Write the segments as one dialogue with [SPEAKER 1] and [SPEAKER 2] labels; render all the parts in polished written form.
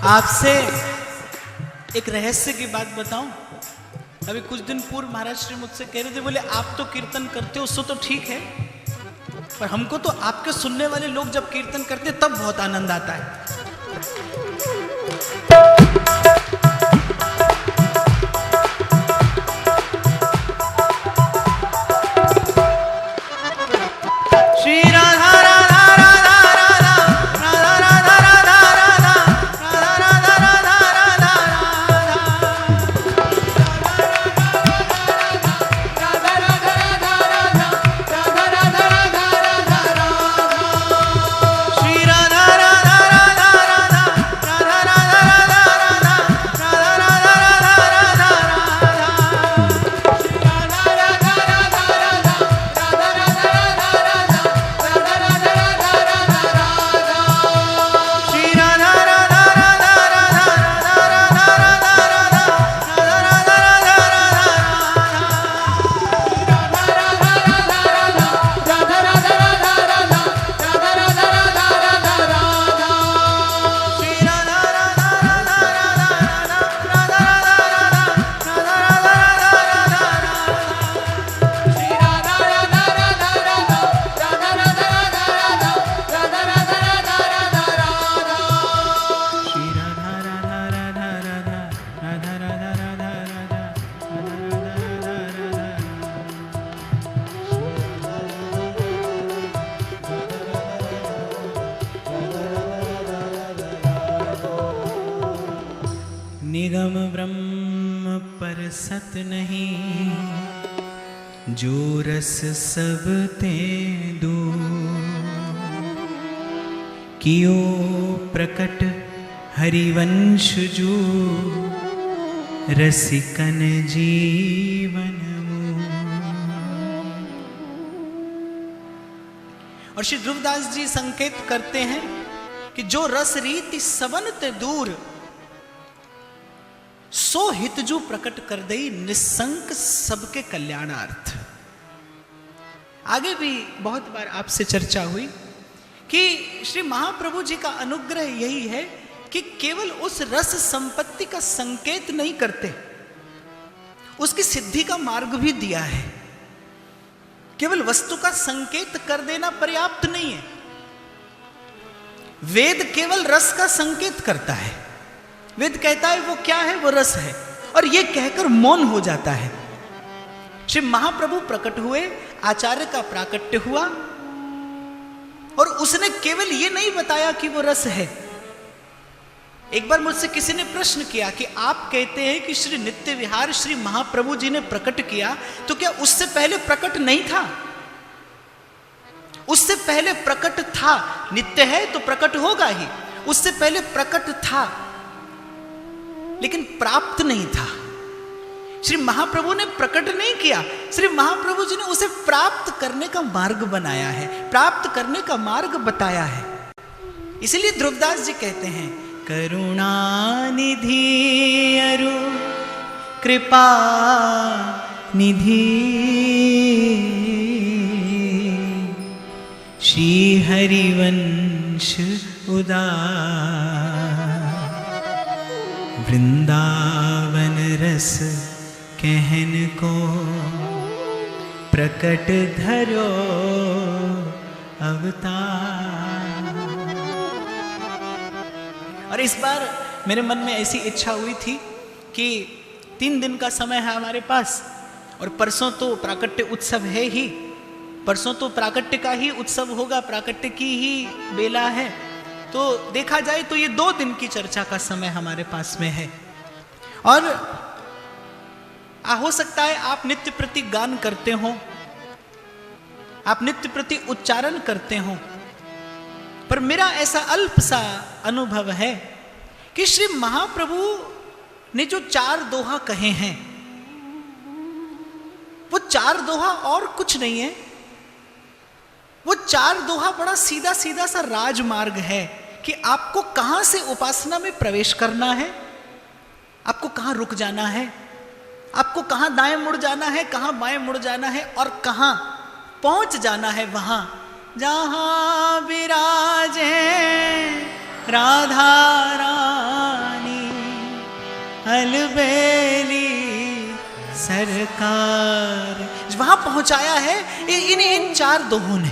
[SPEAKER 1] आपसे एक रहस्य की बात बताऊं। अभी कुछ दिन पूर्व महाराज श्री मुझसे कह रहे थे, बोले आप तो कीर्तन करते हो, उससे तो ठीक है, पर हमको तो आपके सुनने वाले लोग जब कीर्तन करते तब बहुत आनंद आता है। श्री राधा राधा राधा राधा राधा राधा राधा राधा राधा राधा श्री राधा राधा राधा राधा राधा राधा राधा राधा राधा निगम ब्रह्म पर सत नहीं, जो रस सब ते दूर, कियो प्रकट हरिवंश जो, रसिकन जीवन मूल। और श्री ध्रुवदास जी संकेत करते हैं कि जो रस रीति सबन ते दूर, सो हित जो प्रकट कर दई, निसंक सबके कल्याणार्थ। आगे भी बहुत बार आपसे चर्चा हुई कि श्री महाप्रभु जी का अनुग्रह यही है कि केवल उस रस संपत्ति का संकेत नहीं करते, उसकी सिद्धि का मार्ग भी दिया है। केवल वस्तु का संकेत कर देना पर्याप्त नहीं है। वेद केवल रस का संकेत करता है। वेद कहता है वो क्या है, वो रस है, और ये कहकर मौन हो जाता है। श्री महाप्रभु प्रकट हुए, आचार्य का प्राकट्य हुआ, और उसने केवल ये नहीं बताया कि वो रस है। एक बार मुझसे किसी ने प्रश्न किया कि आप कहते हैं कि श्री नित्य विहार श्री महाप्रभु जी ने प्रकट किया, तो क्या उससे पहले प्रकट नहीं था? उससे पहले प्रकट था। नित्य है तो प्रकट होगा ही। उससे पहले प्रकट था, लेकिन प्राप्त नहीं था। श्री महाप्रभु ने प्रकट नहीं किया, श्री महाप्रभु जी ने उसे प्राप्त करने का मार्ग बनाया है, प्राप्त करने का मार्ग बताया है। इसलिए ध्रुवदास जी कहते हैं, करुणा निधि अरु कृपा निधि, श्री हरिवंश उदार, वृंदावन रस कहन को प्रकट धरो अवतार। और इस बार मेरे मन में ऐसी इच्छा हुई थी कि 3 दिन का समय है हमारे पास, और परसों तो प्राकट्य उत्सव है ही, परसों तो प्राकट्य का ही उत्सव होगा, प्राकट्य की ही बेला है। तो देखा जाए तो ये 2 दिन की चर्चा का समय हमारे पास में है। और हो सकता है आप नित्य प्रति गान करते हो, आप नित्य प्रति उच्चारण करते हो, पर मेरा ऐसा अल्प सा अनुभव है कि श्री महाप्रभु ने जो 4 दोहा कहे हैं, वो 4 दोहा और कुछ नहीं है। वो 4 दोहा बड़ा सीधा सीधा सा राजमार्ग है कि आपको कहां से उपासना में प्रवेश करना है, आपको कहां रुक जाना है, आपको कहां दाएं मुड़ जाना है, कहां बाएं मुड़ जाना है, और कहां पहुंच जाना है वहां जहां विराजे राधा रानी अलबेली सरकार। वहां पहुंचाया है इन 4 दोहों ने।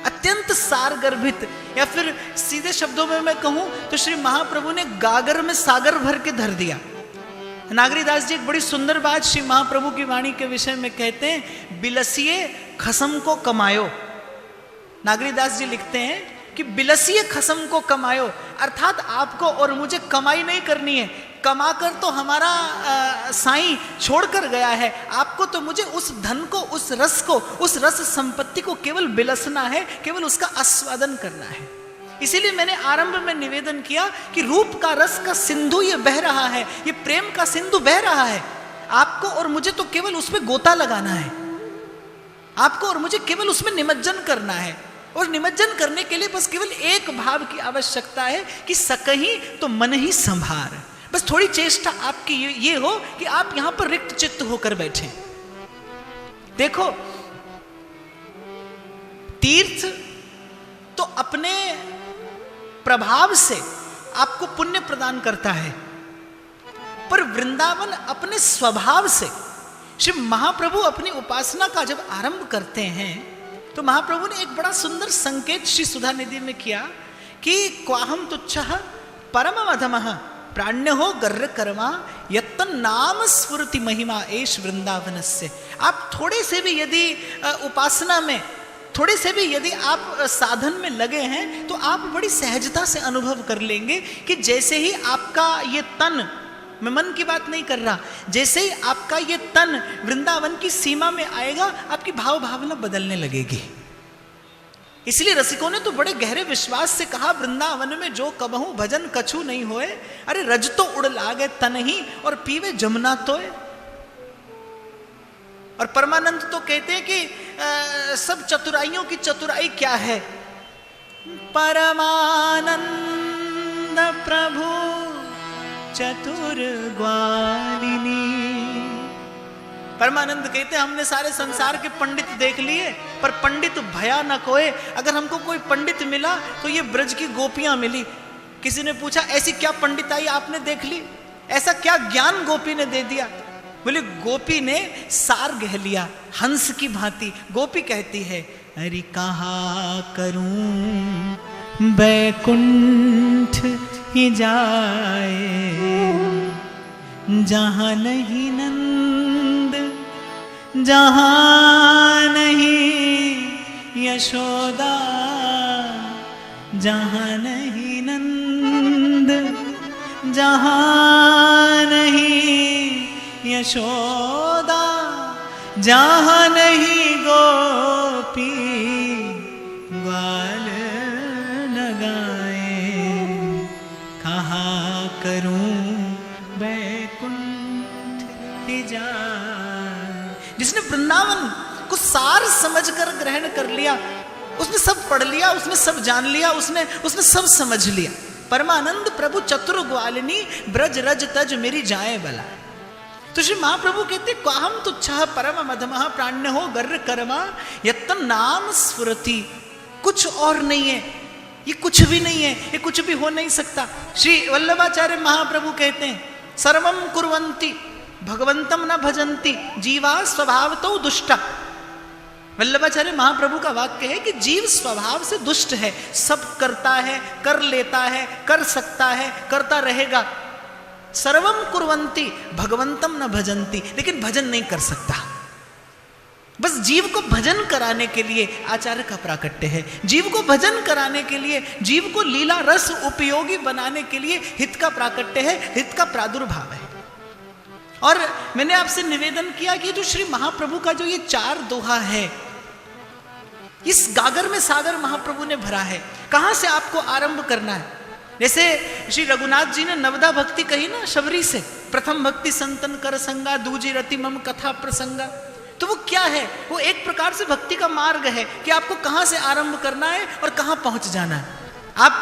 [SPEAKER 1] अत्यंत सारगर्भित, या फिर सीधे शब्दों में मैं कहूं तो श्री महाप्रभु ने गागर में सागर भर के धर दिया। नागरीदास जी एक बड़ी सुंदर बात श्री महाप्रभु की वाणी के विषय में कहते हैं, बिलसिए खसम को कमायो। नागरीदास जी लिखते हैं कि बिलसिए खसम को कमायो, अर्थात आपको और मुझे कमाई नहीं करनी है, कमाकर तो हमारा साईं छोड़कर गया है, आपको तो मुझे उस धन को, उस रस को, उस रस संपत्ति को केवल बिलसना है, केवल उसका आस्वादन करना है। इसीलिए मैंने आरंभ में निवेदन किया कि रूप का रस का सिंधु ये बह रहा है, ये प्रेम का सिंधु बह रहा है। आपको और मुझे तो केवल उसमें गोता लगाना है, आपको और मुझे केवल उसमें निमज्जन करना है, और निमज्जन करने के लिए बस केवल एक भाव की आवश्यकता है कि सकही तो मन ही संभार। बस थोड़ी चेष्टा आपकी ये हो कि आप यहां पर रिक्त चित्त होकर बैठे। देखो, तीर्थ तो अपने प्रभाव से आपको पुण्य प्रदान करता है, पर वृंदावन अपने स्वभाव से, श्री महाप्रभु अपनी उपासना का जब आरंभ करते हैं तो महाप्रभु ने एक बड़ा सुंदर संकेत श्री सुधा निधि में किया कि क्वाहम तुच्छः परम अधमः प्राण्य हो गर्र कर्मा यत्तन नाम स्फुरति महिमा एष वृंदावनस्य। आप थोड़े से भी यदि उपासना में, थोड़े से भी यदि आप साधन में लगे हैं तो आप बड़ी सहजता से अनुभव कर लेंगे कि जैसे ही आपका ये तन, मैं मन की बात नहीं कर रहा, जैसे ही आपका ये तन वृंदावन की सीमा में आएगा, आपकी भाव भावना बदलने लगेगी। इसलिए रसिकों ने तो बड़े गहरे विश्वास से कहा, वृंदावन में जो कबहू भजन कछु नहीं होए, अरे रज तो उड़ लागे तन ही और पीवे जमुना तोय। और परमानंद तो कहते हैं कि सब चतुराइयों की चतुराई क्या है, परमानंद प्रभु चतुर ग्वालिनी। परमानंद कहते हैं हमने सारे संसार के पंडित देख लिए, पर पंडित भयानक होए। अगर हमको कोई पंडित मिला तो ये ब्रज की गोपियां मिली। किसी ने पूछा ऐसी क्या पंडिताई आपने देख ली, ऐसा क्या ज्ञान गोपी ने दे दिया? बोले गोपी ने सार गह लिया हंस की भांति। गोपी कहती है, अरे कहा करूं बैकुंठ ही जाए, जहां नहीं नंद, जहां नहीं यशोदा, जहां नहीं नंद, जहां नहीं यशोदा, जहां नहीं गोपी ग्वाल लगाए, कहा करूं बैकुंठ ही जाए। जिसने वृंदावन को सार समझकर ग्रहण कर लिया, उसने सब पढ़ लिया, उसने सब जान लिया, उसने सब समझ लिया। परमानंद प्रभु चतुर ग्वालिनी ब्रज रज तज मेरी जाए बला। तो श्री महाप्रभु कहते क्वाहम तुच्छः परम मधमः प्राण्य हो गर्र कर्मा यत्तन नाम स्फुरति। कुछ और नहीं है, ये कुछ भी नहीं है, ये कुछ भी हो नहीं सकता। श्री वल्लभाचार्य महाप्रभु कहते हैं सर्वम कुर्वन्ति भगवंतम न भजन्ति जीवा स्वभावतो दुष्टा। वल्लभाचार्य महाप्रभु का वाक्य है कि जीव स्वभाव से दुष्ट है, सब करता है, कर लेता है, कर सकता है, करता रहेगा। सर्वम कुर्वन्ति भगवंतम न भजन्ति, लेकिन भजन नहीं कर सकता। बस जीव को भजन कराने के लिए आचार्य का प्राकट्य है, जीव को भजन कराने के लिए, जीव को लीला रस उपयोगी बनाने के लिए हित का प्राकट्य है, हित का प्रादुर्भाव है। और मैंने आपसे निवेदन किया कि जो श्री महाप्रभु का जो ये 4 दोहा है, इस गागर में सागर महाप्रभु ने भरा है, कहां से आपको आरंभ करना है। जैसे श्री रघुनाथ जी ने नवदा भक्ति कही ना शबरी से, प्रथम भक्ति संतन कर संगा, दूजी रति मम कथा प्रसंगा। तो वो क्या है? वो एक प्रकार से भक्ति का मार्ग है कि आपको कहां से आरंभ करना है और कहां पहुंच जाना है। आप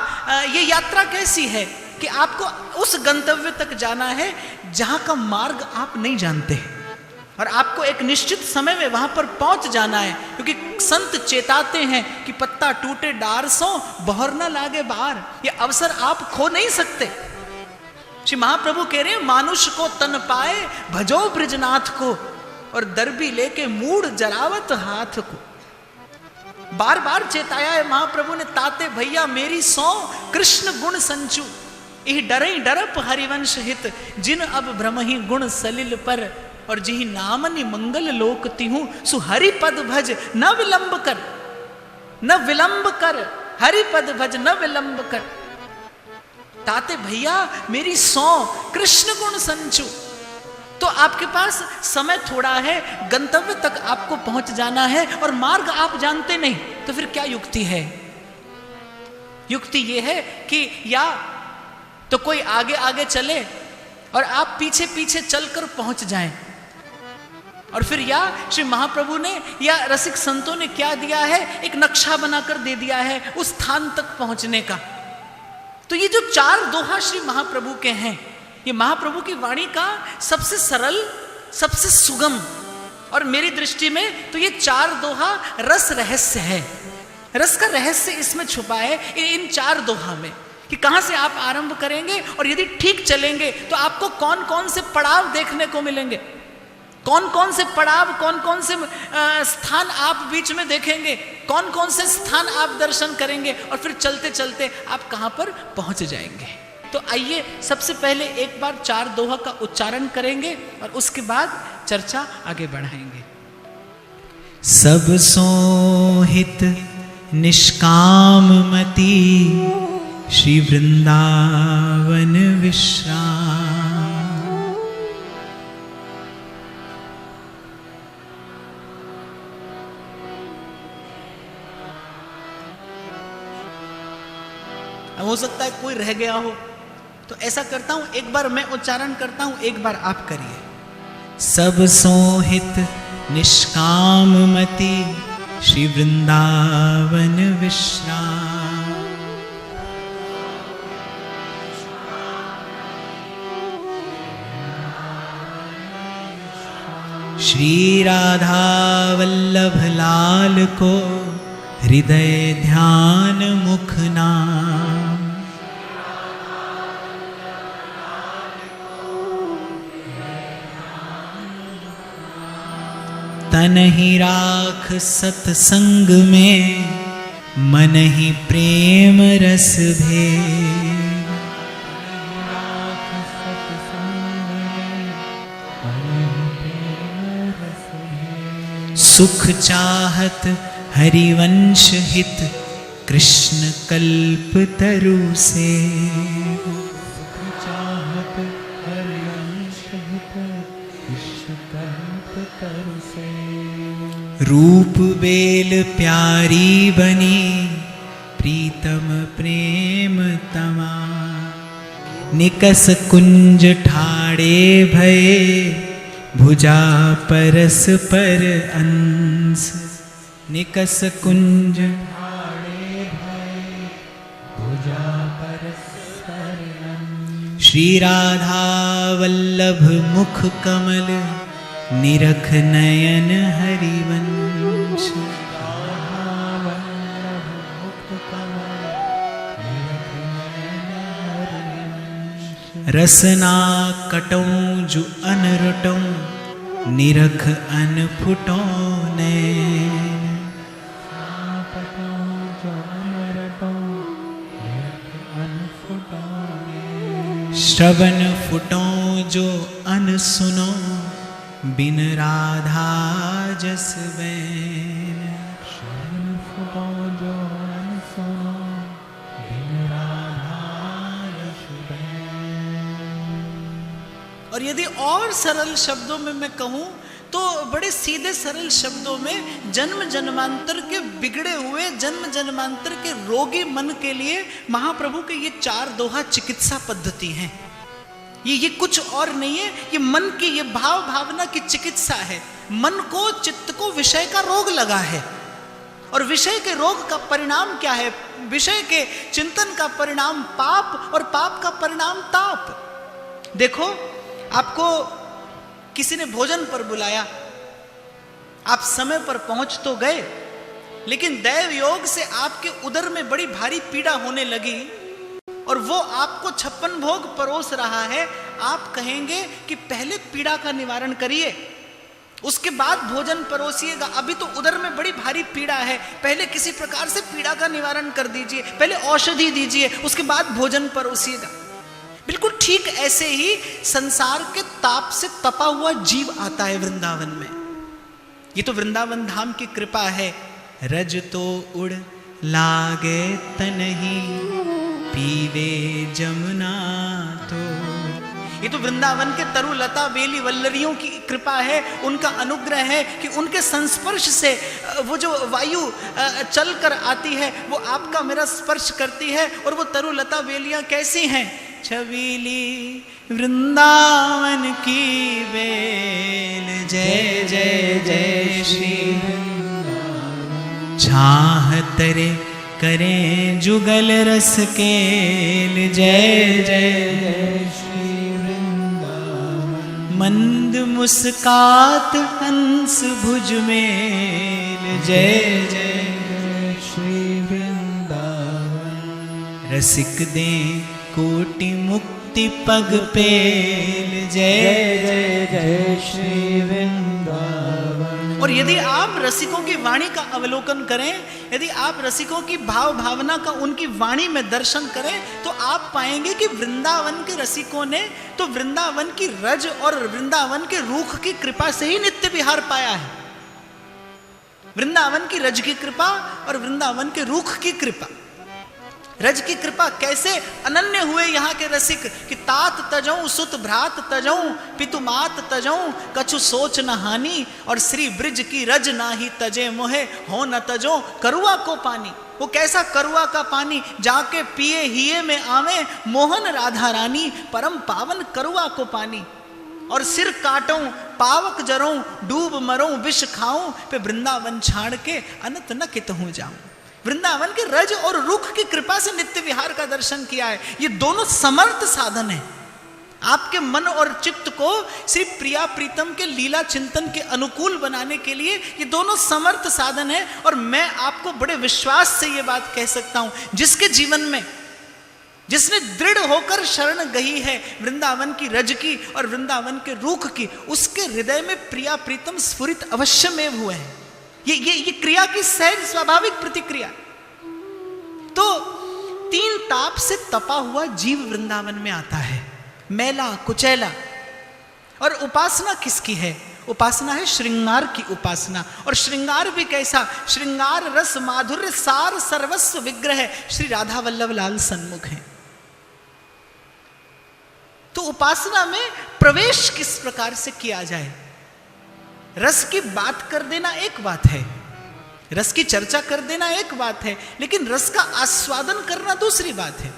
[SPEAKER 1] ये यात्रा कैसी है कि आपको उस गंतव्य तक जाना है जहां का मार्ग आप नहीं जानते, और आपको एक निश्चित समय में वहां पर पहुंच जाना है, क्योंकि संत चेताते हैं कि पत्ता टूटे डार सो बहर न लागे बार। ये अवसर आप खो नहीं सकते। श्री महाप्रभु कह रहे हैं मानुष को तन पाए भजो ब्रजनाथ को, और दर्बी लेके मूड जरावत हाथ को। बार बार चेताया है महाप्रभु ने, ताते भैया मेरी सौ कृष्ण गुण संचु, यह डरई डरप हरिवंश हित, जिन अब भ्रमहि गुण सलिल पर, और जिहि नामनि मंगल लोक तिहु, सुहरि पद भज न विलंब कर, न विलंब कर, हरि पद भज न विलंब कर। ताते भैया मेरी सौ कृष्ण गुण संचु। तो आपके पास समय थोड़ा है, गंतव्य तक आपको पहुंच जाना है और मार्ग आप जानते नहीं, तो फिर क्या युक्ति है? युक्ति यह है कि या तो कोई आगे आगे चले और आप पीछे पीछे चलकर पहुंच जाएं, और फिर या श्री महाप्रभु ने या रसिक संतों ने क्या दिया है, एक नक्शा बनाकर दे दिया है उस स्थान तक पहुंचने का। तो ये जो चार दोहा श्री महाप्रभु के हैं, ये महाप्रभु की वाणी का सबसे सरल, सबसे सुगम, और मेरी दृष्टि में तो ये चार दोहा रस रहस्य है। रस का रहस्य इसमें छुपा है इन चार दोहा में, कि कहां से आप आरंभ करेंगे और यदि ठीक चलेंगे तो आपको कौन कौन से पड़ाव देखने को मिलेंगे, कौन कौन से पड़ाव, कौन कौन से स्थान आप बीच में देखेंगे, कौन कौन से स्थान आप दर्शन करेंगे, और फिर चलते चलते आप कहां पर पहुंच जाएंगे। तो आइए सबसे पहले एक बार चार दोहा का उच्चारण करेंगे और उसके बाद चर्चा आगे बढ़ाएंगे।
[SPEAKER 2] सब सोहित निष्काम मति, श्री वृंदावन विश्राम।
[SPEAKER 1] हो सकता है कोई रह गया हो, तो ऐसा करता हूं, एक बार मैं उच्चारण करता हूं, एक बार आप करिए।
[SPEAKER 2] सब सोहित निष्काम मति, श्री वृंदावन विश्राम। श्री राधा वल्लभ लाल को, हृदय ध्यान मुख नाम। तन ही राख सत्संग में, मन ही प्रेम रस भेद। सुख चाहत हरिवंश हित, कृष्ण कल्प तरु से। चाहत हरिवंश हित, कृष्ण कल्प तरु से। रूप बेल प्यारी बनी, प्रीतम प्रेम तमा। निकस कुंज ठाड़े भये, भुजा परस पर अंश। निकस कुंज ठाड़े भये, भुजा परस पर अंश। श्री राधा वल्लभ मुख कमल, निरख नयन हरिवंश। रसना कटौं जु अनरटौं, निरख अनफुटौं नैन। श्रवण फुटौं जो अन सुनो, बिन राधा जस बैन। श्रवण फुटौं जो अन सुनो, बिन राधा जस बैन।
[SPEAKER 1] और यदि और सरल शब्दों में मैं कहूं तो बड़े सीधे सरल शब्दों में जन्म जन्मांतर के बिगड़े हुए, जन्म जन्मांतर के रोगी मन के लिए महाप्रभु के ये 4 दोहा चिकित्सा पद्धति हैं। ये कुछ और नहीं है, ये मन की, ये भाव भावना की चिकित्सा है। मन को, चित्त को विषय का रोग लगा है, और विषय के रोग का परिणाम क्या है? विषय के चिंतन का परिणाम पाप, और पाप का परिणाम ताप। देखो, आपको किसी ने भोजन पर बुलाया, आप समय पर पहुंच तो गए, लेकिन दैव योग से आपके उदर में बड़ी भारी पीड़ा होने लगी, और वो आपको 56 भोग परोस रहा है। आप कहेंगे कि पहले पीड़ा का निवारण करिए, उसके बाद भोजन परोसिएगा। अभी तो उदर में बड़ी भारी पीड़ा है, पहले किसी प्रकार से पीड़ा का निवारण कर दीजिए, पहले औषधि दीजिए, उसके बाद भोजन परोसिएगा। बिल्कुल ठीक ऐसे ही संसार के ताप से तपा हुआ जीव आता है वृंदावन में। ये तो वृंदावन धाम की कृपा है।
[SPEAKER 2] रज तो उड़ लागे तनहि, पीवे जमुना तो।
[SPEAKER 1] ये तो वृंदावन के तरु लता बेली वल्लरियों की कृपा है, उनका अनुग्रह है कि उनके संस्पर्श से वो जो वायु चल कर आती है वो आपका मेरा स्पर्श करती है। और वो तरु लता बेलियां कैसी हैं? छबीली वृंदावन की बेल, जय जय जय श्री
[SPEAKER 2] छाह तरे करें जुगल रस केल, जय जय जय श्री वृंदावन। मंद मुस्कात हंस भुज मेल, जय जय जय श्री वृंदावन। रसिक दे कोटि मुक्ति पग पेल, जय जय जय श्री वृंदावन।
[SPEAKER 1] और यदि आप रसिकों की वाणी का अवलोकन करें, यदि आप रसिकों की भाव भावना का उनकी वाणी में दर्शन करें, तो आप पाएंगे कि वृंदावन के रसिकों ने तो वृंदावन की रज और वृंदावन के रूख की कृपा से ही नित्य विहार पाया है। वृंदावन की रज की कृपा और वृंदावन के रूख की कृपा। रज की कृपा कैसे अनन्य हुए यहाँ के रसिक कि तात तजऊं सुत भ्रात तजऊं पितु मात तजऊं कछु सोच न हानि, और श्री ब्रिज की रज नाही तजे मोहे हो न तजो करुआ को पानी। वो कैसा करुआ का पानी? जाके पिए हिये में आवे मोहन राधा रानी, परम पावन करुआ को पानी। और सिर काटूं पावक जरूं डूब मरूं विष खाऊं, पे वृंदावन छाड़ के अनंत न कित हूं जाऊं। वृंदावन के रज और रुख की कृपा से नित्य विहार का दर्शन किया है। ये दोनों समर्थ साधन है आपके मन और चित्त को श्री प्रिया प्रीतम के लीला चिंतन के अनुकूल बनाने के लिए। ये दोनों समर्थ साधन है। और मैं आपको बड़े विश्वास से ये बात कह सकता हूं, जिसके जीवन में, जिसने दृढ़ होकर शरण गई है वृंदावन की रज की और वृंदावन के रूख की, उसके हृदय में प्रिया प्रीतम स्फुरित अवश्यमेव हुए हैं। ये क्रिया की सहज स्वाभाविक प्रतिक्रिया। तो 3 ताप से तपा हुआ जीव वृंदावन में आता है, मैला कुचैला। और उपासना किसकी है? उपासना है श्रृंगार की उपासना। और श्रृंगार भी कैसा? श्रृंगार रस माधुर्य सार सर्वस्व विग्रह श्री राधा वल्लभ लाल सन्मुख है। तो उपासना में प्रवेश किस प्रकार से किया जाए? रस की बात कर देना एक बात है, रस की चर्चा कर देना एक बात है, लेकिन रस का आस्वादन करना दूसरी बात है।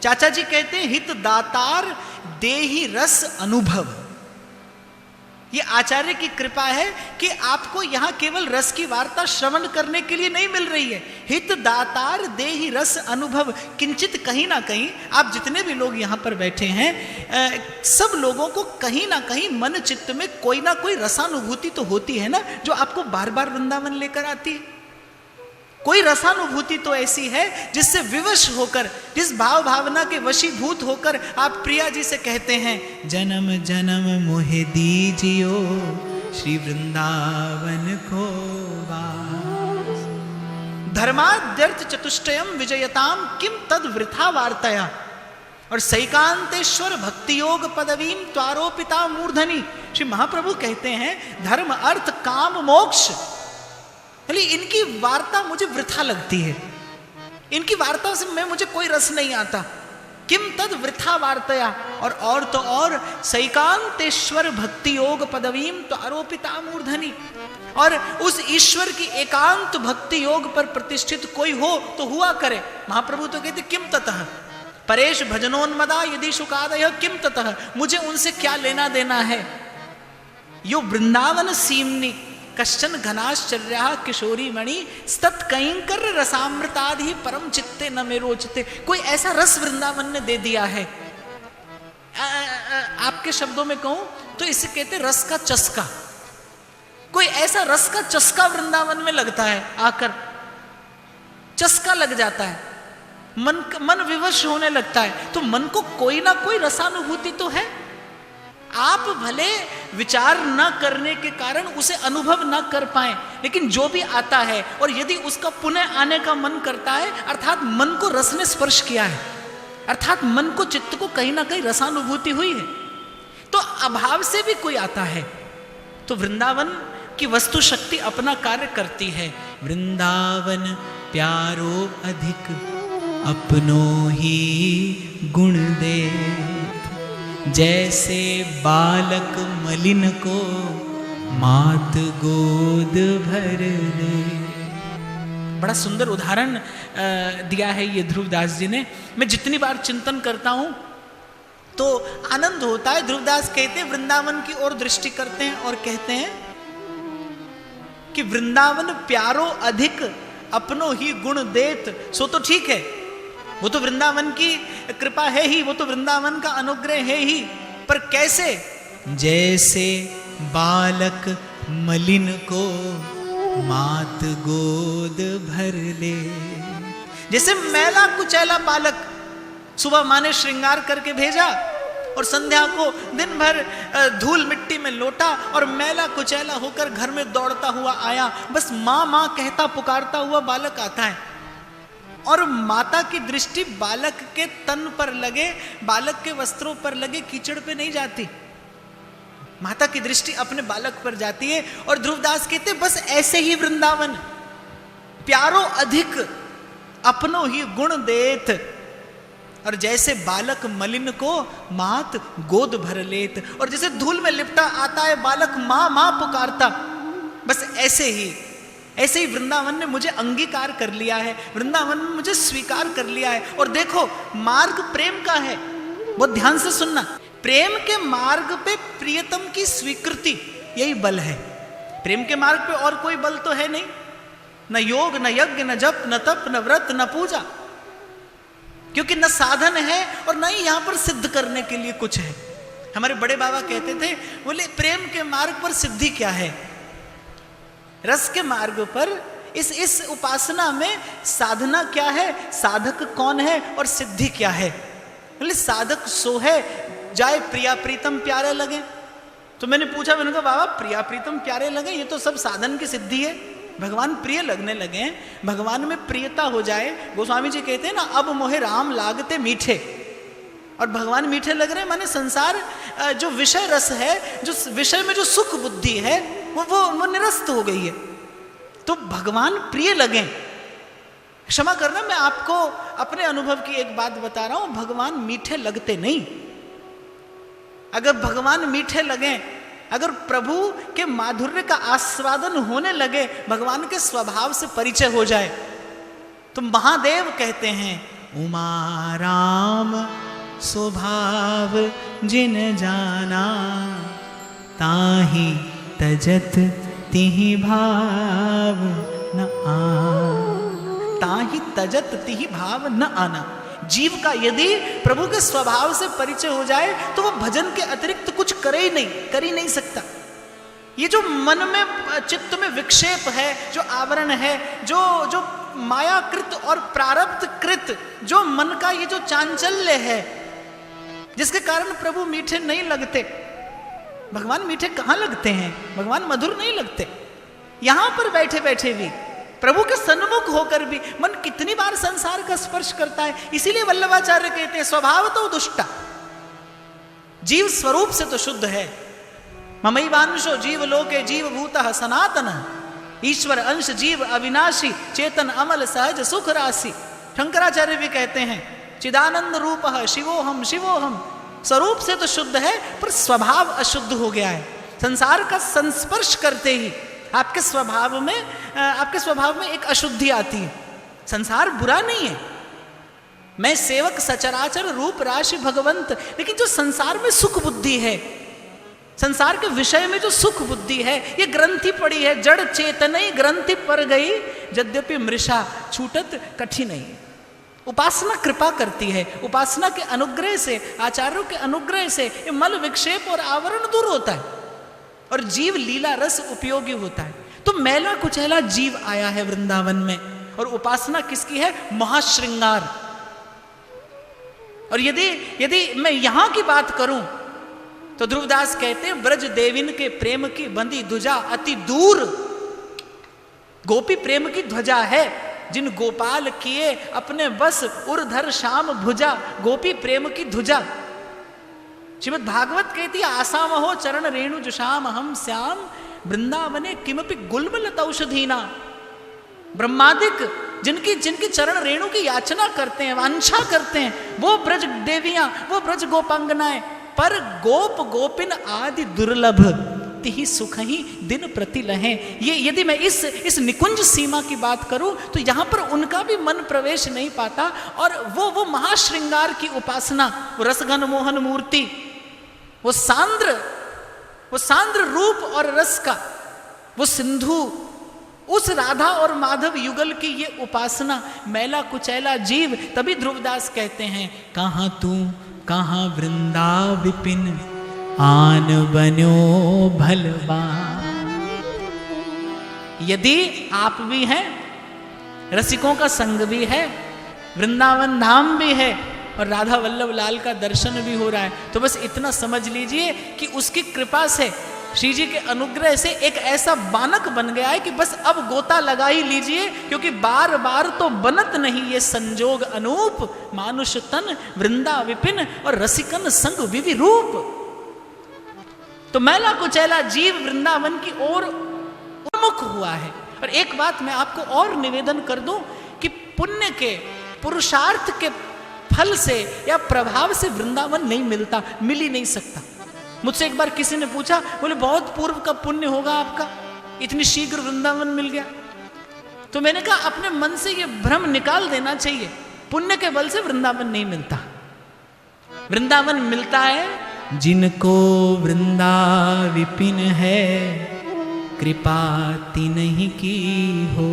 [SPEAKER 1] चाचा जी कहते हैं हित दातार देहि रस अनुभव। ये आचार्य की कृपा है कि आपको यहां केवल रस की वार्ता श्रवण करने के लिए नहीं मिल रही है। हित दातार देहि रस अनुभव। किंचित कहीं ना कहीं आप जितने भी लोग यहां पर बैठे हैं, सब लोगों को कहीं ना कहीं मन चित्त में कोई ना कोई रसानुभूति तो होती है ना, जो आपको बार बार वृंदावन लेकर आती है। कोई रसानुभूति तो ऐसी है जिससे विवश होकर, जिस भाव भावना के वशीभूत होकर आप प्रिया जी से कहते हैं,
[SPEAKER 2] जन्म जन्म मोहे दीजियो श्री वृंदावन को वास।
[SPEAKER 1] धर्माद्यर्थ चतुष्टयम विजयताम किम तद वृथा वार्तया। और सैकांतेश्वर भक्ति योग पदवीम त्वारोपिता मूर्धनि। श्री महाप्रभु कहते हैं धर्म अर्थ काम मोक्ष, इनकी वार्ता मुझे वृथा लगती है, इनकी वार्ता से मुझे कोई रस नहीं आता। किम तद वृथा वार्तया, और तो और सैकांतेश्वर भक्ति योग पदवीम तो आरोपिता मूर्धनि, और उस ईश्वर की एकांत भक्ति योग पर प्रतिष्ठित कोई हो तो हुआ करे। महाप्रभु तो कहते किम ततः परेश भजनोन्मदा यदि शुकादय किम ततः, मुझे उनसे क्या लेना देना है। यो वृंदावन सीमनी कश्चन घनाश्चर्या किशोरी मणि स्तत् कईंकर रसामृताधि परम चित्ते न मे रोचते। कोई ऐसा रस वृंदावन ने दे दिया है, आपके शब्दों में कहूं तो इसे कहते रस का चस्का। कोई ऐसा रस का चस्का वृंदावन में लगता है, आकर चस्का लग जाता है, मन विवश होने लगता है। तो मन को कोई ना कोई रसानुभूति तो है। आप भले विचार न करने के कारण उसे अनुभव न कर पाए, लेकिन जो भी आता है और यदि उसका पुनः आने का मन करता है, अर्थात मन को रस ने स्पर्श किया है, अर्थात मन को चित्त को कहीं ना कहीं रसानुभूति हुई है, तो अभाव से भी कोई आता है। तो वृंदावन की वस्तु शक्ति अपना कार्य करती है।
[SPEAKER 2] वृंदावन प्यारो अधिक अपनो ही गुण दे, जैसे बालक मलिन को मात गोद भर ले।
[SPEAKER 1] बड़ा सुंदर उदाहरण दिया है ये ध्रुवदास जी ने। मैं जितनी बार चिंतन करता हूं तो आनंद होता है। ध्रुवदास कहते हैं, वृंदावन की ओर दृष्टि करते हैं और कहते हैं कि वृंदावन प्यारो अधिक अपनो ही गुण देत। सो तो ठीक है, वो तो वृंदावन की कृपा है ही, वो तो वृंदावन का अनुग्रह है ही, पर कैसे?
[SPEAKER 2] जैसे बालक मलिन को मात गोद भर ले।
[SPEAKER 1] जैसे मैला कुचैला बालक, सुबह माँ ने श्रृंगार करके भेजा और संध्या को दिन भर धूल मिट्टी में लोटा और मैला कुचैला होकर घर में दौड़ता हुआ आया, बस माँ माँ कहता पुकारता हुआ बालक आता है। और माता की दृष्टि बालक के तन पर लगे, बालक के वस्त्रों पर लगे कीचड़ पे नहीं जाती, माता की दृष्टि अपने बालक पर जाती है। और ध्रुवदास कहते बस ऐसे ही वृंदावन प्यारो अधिक अपनो ही गुण देत, और जैसे बालक मलिन को मात गोद भर लेत। और जैसे धूल में लिपटा आता है बालक माँ माँ पुकारता, बस ऐसे ही वृंदावन ने मुझे अंगीकार कर लिया है, वृंदावन ने मुझे स्वीकार कर लिया है। और देखो मार्ग प्रेम का है, बहुत ध्यान से सुनना। प्रेम के मार्ग पे प्रियतम की स्वीकृति, यही बल है। प्रेम के मार्ग पे और कोई बल तो है नहीं, न योग न यज्ञ न जप न तप न व्रत न पूजा, क्योंकि न साधन है और न ही यहां पर सिद्ध करने के लिए कुछ है। हमारे बड़े बाबा कहते थे, बोले प्रेम के मार्ग पर सिद्धि क्या है? रस के मार्ग पर इस उपासना में साधना क्या है, साधक कौन है और सिद्धि क्या है? बोले साधक सो है जाए प्रिया प्रीतम प्यारे लगे। तो मैंने पूछा, मैंने कहा बाबा प्रिया प्रीतम प्यारे लगे, ये तो सब साधन की सिद्धि है। भगवान प्रिय लगने लगे, भगवान में प्रियता हो जाए। गोस्वामी जी कहते हैं ना, अब मोहे राम लागते मीठे। और भगवान मीठे लग रहे हैं माने संसार जो विषय रस है, जो विषय में जो सुख बुद्धि है वो निरस्त हो गई है, तो भगवान प्रिय लगे। क्षमा करना, मैं आपको अपने अनुभव की एक बात बता रहा हूं, भगवान मीठे लगते नहीं। अगर भगवान मीठे लगे, अगर प्रभु के माधुर्य का आस्वादन होने लगे, भगवान के स्वभाव से परिचय हो जाए, तो महादेव कहते हैं
[SPEAKER 2] उमा राम स्वभाव जिन जाना, ताहि तजत तिहि भाव न आना।
[SPEAKER 1] ताहि तजत तिहि भाव न आना। जीव का यदि प्रभु के स्वभाव से परिचय हो जाए तो वो भजन के अतिरिक्त कुछ कर ही नहीं सकता। ये जो मन में चित्त में विक्षेप है, जो आवरण है, जो मायाकृत और प्रारब्ध कृत जो मन का ये जो चांचल्य है, जिसके कारण प्रभु मीठे नहीं लगते। भगवान मीठे कहाँ लगते हैं? भगवान मधुर नहीं लगते। यहां पर बैठे बैठे भी, प्रभु के सन्मुख होकर भी मन कितनी बार संसार का स्पर्श करता है। इसीलिए वल्लभाचार्य कहते हैं स्वभाव तो दुष्टा, जीव स्वरूप से तो शुद्ध है। ममैवांशो जीव लोके जीव भूतः सनातन, ईश्वर अंश जीव अविनाशी, चेतन अमल सहज सुख राशि। शंकराचार्य भी कहते हैं चिदानंद रूप शिवोहम शिवोहम, स्वरूप से तो शुद्ध है पर स्वभाव अशुद्ध हो गया है। संसार का संस्पर्श करते ही आपके स्वभाव में एक अशुद्धि आती है। संसार बुरा नहीं है, मैं सेवक सचराचर रूप राशि भगवंत, लेकिन जो संसार में सुख बुद्धि है, संसार के विषय में जो सुख बुद्धि है, ये ग्रंथि पड़ी है, जड़ चेतनई ग्रंथि पर गई, यद्यपि मृषा छूटत कठिन नहीं। उपासना कृपा करती है, उपासना के अनुग्रह से, आचार्यों के अनुग्रह से ये मल विक्षेप और आवरण दूर होता है और जीव लीला रस उपयोगी होता है। तो मैला कुचैला जीव आया है वृंदावन में, और उपासना किसकी है? महाश्रृंगार। और यदि मैं यहां की बात करूं तो ध्रुवदास कहते हैं, ब्रज देविन के प्रेम की बंदी ध्वजा अति दूर। गोपी प्रेम की ध्वजा है, जिन गोपाल किए अपने बस उर्धर श्याम भुजा, गोपी प्रेम की ध्वजा। श्रीमद् भागवत कहती है, आसामहो चरण रेणु जुषाम हम श्याम वृंदावने किमपि गुल्मलत औषधीना। ब्रह्मादिक जिनकी चरण रेणु की याचना करते हैं, वांछा करते हैं, वो ब्रज देवियां, वो ब्रज गोपांगनाएं, पर गोप गोपिन आदि दुर्लभ तिहि सुख ही दिन प्रति लहें। ये यदि मैं इस निकुंज सीमा की बात करूं तो यहां पर उनका भी मन प्रवेश नहीं पाता। और वो महाश्रृंगार की उपासना, वो रसघन मोहन मूर्ति, वो सांद्र रूप और रस का वो सिंधु, उस राधा और माधव युगल की ये उपासना, मैला कुचैला जीव। तभी ध्रुवदास कहते हैं, कहाँ तू कहाँ वृंदा विपिन आन बन्यो भलवान। यदि आप भी हैं, रसिकों का संग भी है, वृंदावन धाम भी है और राधा वल्लभ लाल का दर्शन भी हो रहा है, तो बस इतना समझ लीजिए कि उसकी कृपा से, श्री जी के अनुग्रह से एक ऐसा बानक बन गया है कि बस अब गोता लगा ही लीजिए, क्योंकि बार बार तो बनत नहीं ये संजोग अनूप। मानुष तन वृंदा विपिन और रसिकन संग विवि रूप। तो मैला कुचैला जीव वृंदावन की ओर उन्मुख हुआ है। और एक बात मैं आपको और निवेदन कर दूं कि पुण्य के, पुरुषार्थ के फल से या प्रभाव से वृंदावन नहीं मिलता, मिल ही नहीं सकता। मुझसे एक बार किसी ने पूछा, बोले बहुत पूर्व का पुण्य होगा आपका, इतनी शीघ्र वृंदावन मिल गया। तो मैंने कहा, अपने मन से ये भ्रम निकाल देना चाहिए, पुण्य के बल से वृंदावन नहीं मिलता। वृंदावन मिलता है
[SPEAKER 2] जिनको वृंदा विपिन है, कृपा तिन्हि की हो।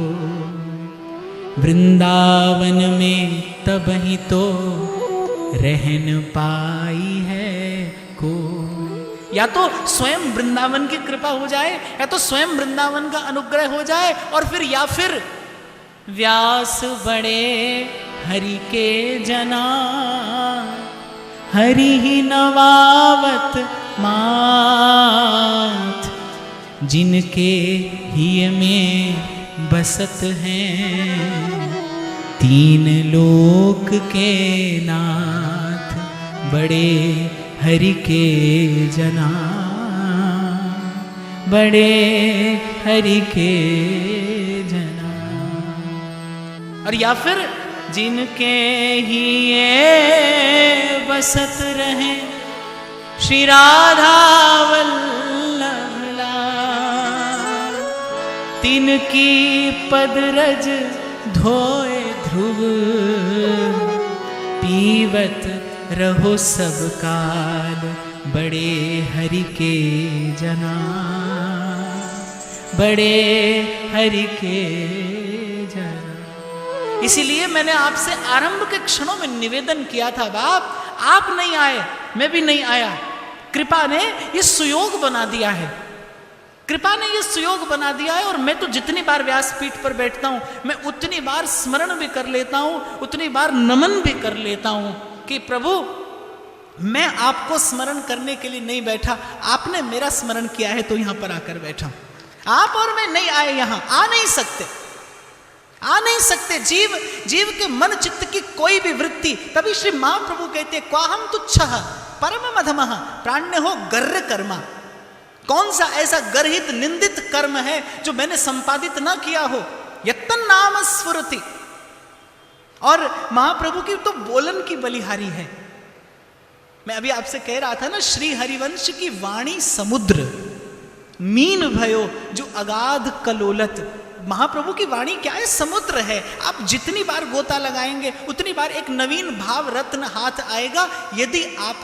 [SPEAKER 2] वृंदावन में तबहि तो रहन पाई है को।
[SPEAKER 1] या तो स्वयं वृंदावन की कृपा हो जाए, या तो स्वयं वृंदावन का अनुग्रह हो जाए, और फिर या फिर
[SPEAKER 2] व्यास बड़े हरि के जना, हरि ही नवावत मात। जिनके हिय में बसत हैं, तीन लोक के नाथ, बड़े हरि के जना, बड़े हरि के जना।
[SPEAKER 1] और या फिर
[SPEAKER 2] जिनके ही ये बसत रहे, श्री राधा वल्लभ लाल। तिनकी पदरज धोए ध्रुव, पीवत रहो सब काल, बड़े हरि के जना, बड़े हरि के जना।
[SPEAKER 1] इसीलिए मैंने आपसे आरंभ के क्षणों में निवेदन किया था, बाप आप नहीं आए, मैं भी नहीं आया, कृपा ने ये सुयोग बना दिया है, कृपा ने ये सुयोग बना दिया है। और मैं तो जितनी बार व्यासपीठ पर बैठता हूं, मैं उतनी बार स्मरण भी कर लेता हूं, उतनी बार नमन भी कर लेता हूं कि प्रभु मैं आपको स्मरण करने के लिए नहीं बैठा, आपने मेरा स्मरण किया है तो यहां पर आकर बैठा। आप और मैं नहीं आए, यहां आ नहीं सकते, आ नहीं सकते। जीव के मन चित्त की कोई भी वृत्ति, तभी श्री महाप्रभु कहते हैं, क्वाहम तुच्छः परम मधमः प्राण्य हो गर्र कर्मा। कौन सा ऐसा गर्हित निंदित कर्म है जो मैंने संपादित ना किया हो। यत्तन नाम स्फुरति, और महाप्रभु की तो बोलन की बलिहारी है। मैं अभी आपसे कह रहा था ना, श्री हरिवंश की वाणी समुद्र, मीन भयो जो अगाध कलोलत। महाप्रभु की वाणी क्या है? समुद्र है। आप जितनी बार गोता लगाएंगे उतनी बार एक नवीन भाव रत्न हाथ आएगा। यदि आप